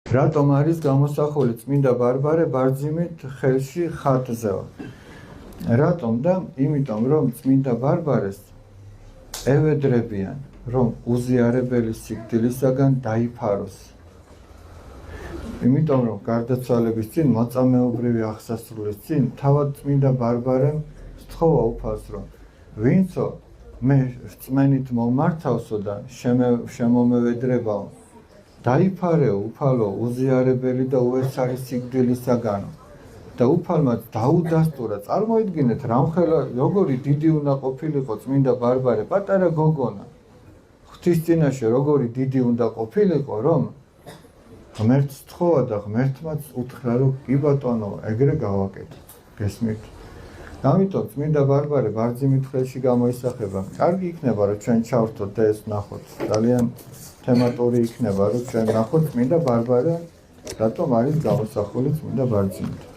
რატომ არის გამოსახული წმინდა ბარბარე ბარძიმით ხელში ხატზეო? რატომ და იმიტომ რომ წმინდა ბარბარეს ევედრებიან რომ უზიარებელი სიკვდილისაგან დაიფაროს. იმიტომ რომ გარდაცვალების წინ მოწამეობრივი აღსასრულის წინ თავად წმინდა ბარბარემ სთხოვა უფალს რომ ვინცო მე რწმენით მომართავსო და შემომევედრებაო დაიფარეო უფალო უზიარებელი და უეცარი სიკვდილისაგანო და უფალმა დაუდასტურა. წარმოიდგინეთ რამხელა როგორი დიდი უნდა ყოფილიყო წმინდა ბარბარე, პატარა გოგონა ღვთის წინაშე როგორი დიდი უნდა ყოფილიყო რომ ღმერთს სთხოვა და ღმერთმაც უთხრა რომ კი ბატონო ეგრე გავაკეთე. გესმით? ამიტომ წმინდა ბარბარე ბარძიმით ხელში გამოისახება. კარგი იქნება რომ ჩვენ ჩავრთოთ და ეს ვნახოთ. ძალიან თემატური იქნება რომ ჩვენ ვნახოთ წმინდა ბარბარე რატომ არის გამოსახული წმინდა ბარძიმით.